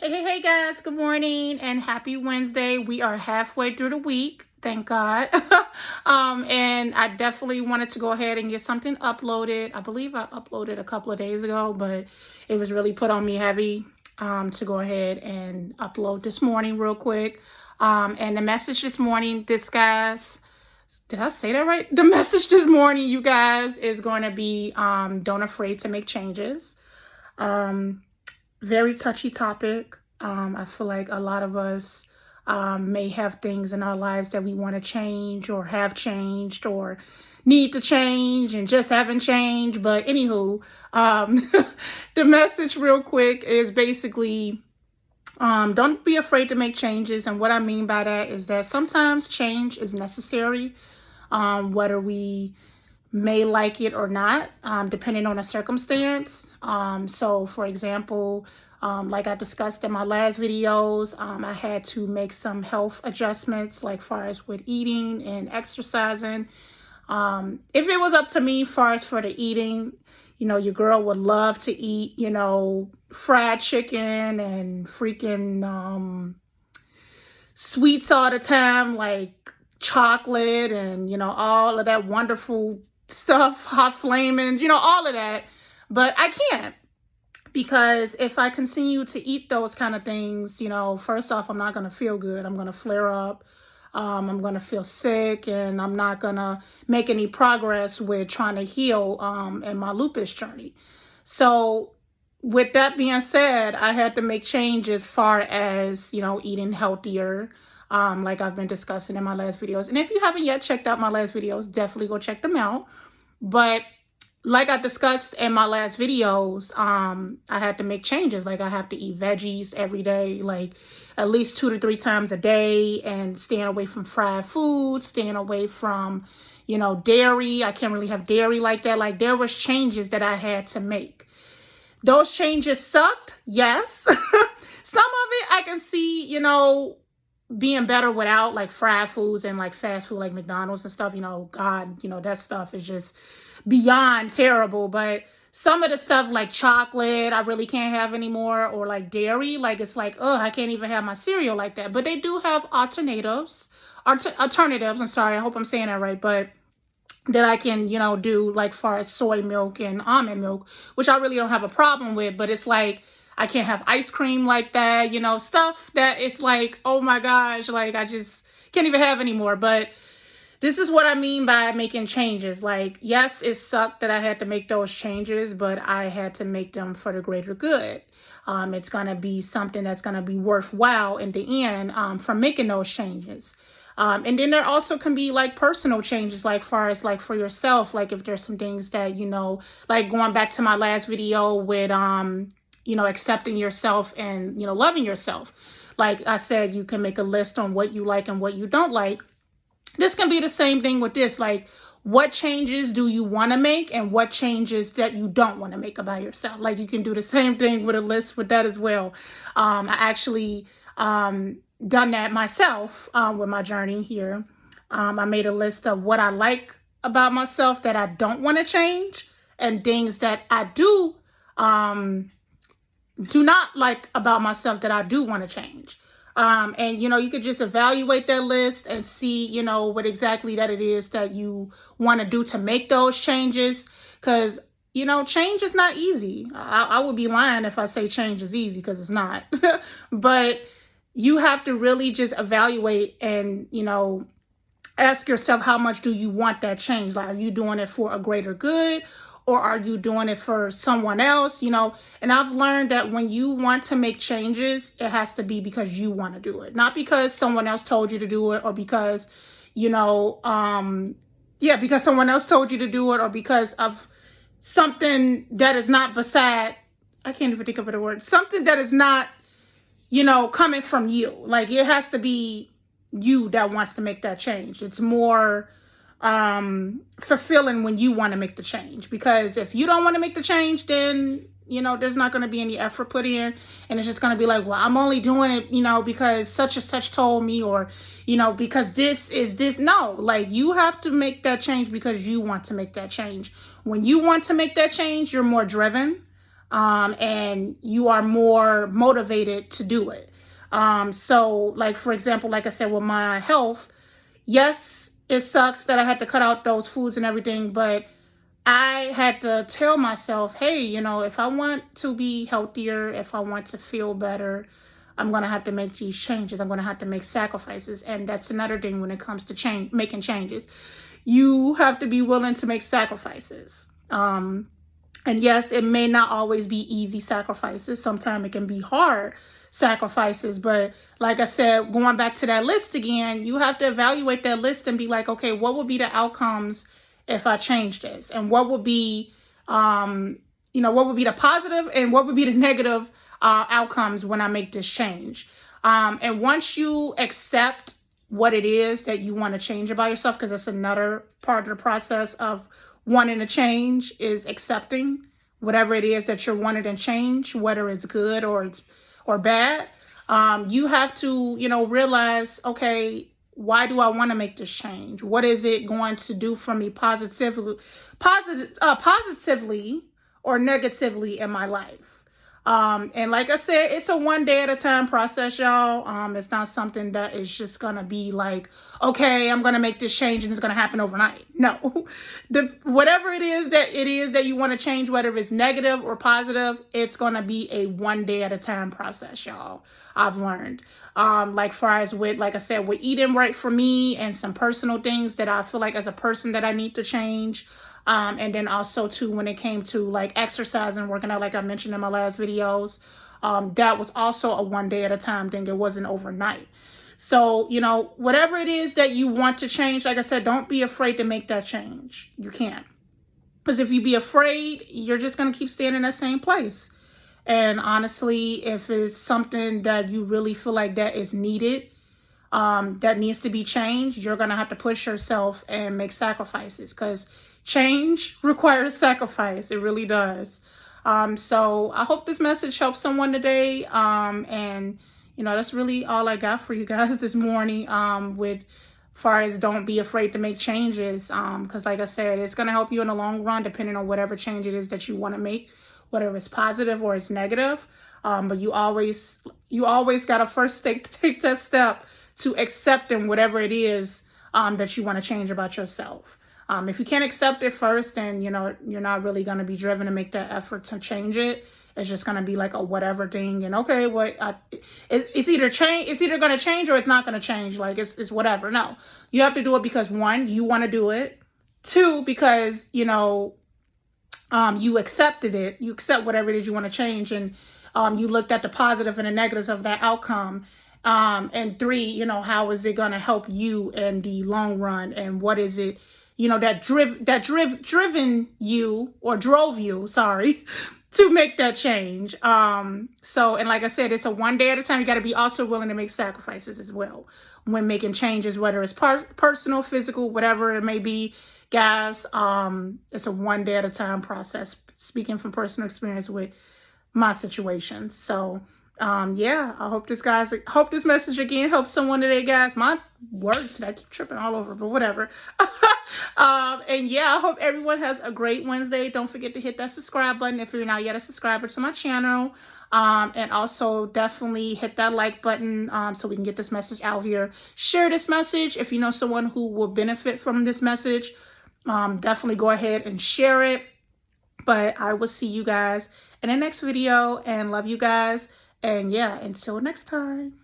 Hey guys, good morning and happy Wednesday. We are halfway through the week, thank God. And I definitely wanted to go ahead and get something uploaded. I believe I uploaded a couple of days ago, but it was really put on me heavy to go ahead and upload this morning real quick. And the message this morning, did I say that right? The message this morning, you guys, is going to be don't afraid to make changes. Very touchy topic. I feel like a lot of us may have things in our lives that we want to change or have changed or need to change and just haven't changed. But anywho, the message real quick is basically don't be afraid to make changes. And what I mean by that is that sometimes change is necessary, whether we may like it or not, depending on the circumstance. So for example, like I discussed in my last videos, I had to make some health adjustments, like far as with eating and exercising. If it was up to me, far as for the eating, your girl would love to eat, fried chicken and freaking sweets all the time, like chocolate and, all of that wonderful stuff, hot flaming, all of that. But I can't, because if I continue to eat those kind of things, first off, I'm not going to feel good. I'm going to flare up. I'm going to feel sick, and I'm not going to make any progress with trying to heal in my lupus journey. So with that being said, I had to make changes as far as, eating healthier, like I've been discussing in my last videos. And if you haven't yet checked out my last videos, definitely go check them out. But like I discussed in my last videos, I had to make changes. Like I have to eat veggies every day, like at least 2 to 3 times a day, and staying away from fried food, staying away from, dairy. I can't really have dairy like that. Like there was changes that I had to make. Those changes sucked, yes. Some of it I can see, being better without, like fried foods and like fast food like McDonald's and stuff. God, that stuff is just beyond terrible. But some of the stuff like chocolate, I really can't have anymore, or like dairy, like it's like, oh, I can't even have my cereal like that. But they do have alternatives. I'm sorry, I hope I'm saying that right. But that I can, do like far as soy milk and almond milk, which I really don't have a problem with. But it's like, I can't have ice cream like that, stuff that it's like, oh my gosh, like I just can't even have anymore. But this is what I mean by making changes. Like, yes, it sucked that I had to make those changes, but I had to make them for the greater good. It's going to be something that's going to be worthwhile in the end from making those changes. And then there also can be like personal changes, like far as like for yourself, like if there's some things that, like going back to my last video with, accepting yourself and, loving yourself. Like I said, you can make a list on what you like and what you don't like. This can be the same thing with this. Like, what changes do you want to make and what changes that you don't want to make about yourself? Like, you can do the same thing with a list with that as well. I actually done that myself with my journey here. I made a list of what I like about myself that I don't want to change, and things that I do not like about myself that I do want to change. And, you could just evaluate that list and see, what exactly that it is that you want to do to make those changes. Because, change is not easy. I would be lying if I say change is easy, because it's not. But you have to really just evaluate and, ask yourself, how much do you want that change? Like, are you doing it for a greater good? Or are you doing it for someone else? And I've learned that when you want to make changes, it has to be because you want to do it. Not because someone else told you to do it, or because, because someone else told you to do it, or because of something that is not I can't even think of a word, something that is not, coming from you. Like, it has to be you that wants to make that change. It's more fulfilling when you want to make the change, because if you don't want to make the change, then there's not going to be any effort put in, and it's just going to be like, well, I'm only doing it because such and such told me, or because this is this. No, like, you have to make that change because you want to make that change. When you want to make that change, you're more driven. and you are more motivated to do it. So like, for example, like I said, with my health, yes, it sucks that I had to cut out those foods and everything, but I had to tell myself, hey, you know, if I want to be healthier, if I want to feel better, I'm going to have to make these changes. I'm going to have to make sacrifices. And that's another thing when it comes to making changes. You have to be willing to make sacrifices. And yes, it may not always be easy sacrifices. Sometimes it can be hard sacrifices. But like I said, going back to that list again, you have to evaluate that list and be like, okay, what would be the outcomes if I change this? And what would be, what would be the positive and what would be the negative outcomes when I make this change? And once you accept what it is that you want to change about yourself, because that's another part of the process of wanting to change, is accepting whatever it is that you're wanting to change, whether it's good or bad. You have to, realize, okay, why do I want to make this change? What is it going to do for me positively or negatively in my life? And like I said, it's a one day at a time process, y'all. It's not something that is just going to be like, okay, I'm going to make this change and it's going to happen overnight. No, whatever it is that you want to change, whether it's negative or positive, it's going to be a one day at a time process, y'all. I've learned, like far as with, like I said, with eating right for me and some personal things that I feel like as a person that I need to change. And then also too, when it came to like exercise and working out, like I mentioned in my last videos, that was also a one day at a time thing. It wasn't overnight. So, whatever it is that you want to change, like I said, don't be afraid to make that change. You can't. Because if you be afraid, you're just going to keep staying in that same place. And honestly, if it's something that you really feel like that is needed, that needs to be changed, you're going to have to push yourself and make sacrifices, because change requires sacrifice. It really does. So I hope this message helps someone today. And that's really all I got for you guys this morning, with far as don't be afraid to make changes. Because like I said, it's going to help you in the long run, depending on whatever change it is that you want to make, whether it's positive or it's negative. But you always got to first take that step to accepting whatever it is that you want to change about yourself. If you can't accept it first, then you're not really going to be driven to make that effort to change it. It's just going to be like a whatever thing, and okay, it's either going to change or it's not going to change. Like it's whatever. No, you have to do it because, one, you want to do it. Two, because you accepted it. You accept whatever it is you want to change, and you looked at the positive and the negatives of that outcome. And three, how is it going to help you in the long run, and what is it, that driven you, or drove you, sorry, to make that change. So, and like I said, it's a one day at a time. You got to be also willing to make sacrifices as well when making changes, whether it's personal, physical, whatever it may be, guys. It's a one day at a time process, speaking from personal experience with my situation. So, yeah, I hope this message again helps someone today, guys. My words today, I keep tripping all over, but whatever. And yeah, I hope everyone has a great Wednesday. Don't forget to hit that subscribe button if you're not yet a subscriber to my channel. And also definitely hit that like button, so we can get this message out here. Share this message if you know someone who will benefit from this message. Definitely go ahead and share it. But I will see you guys in the next video, and love you guys. And yeah, until next time.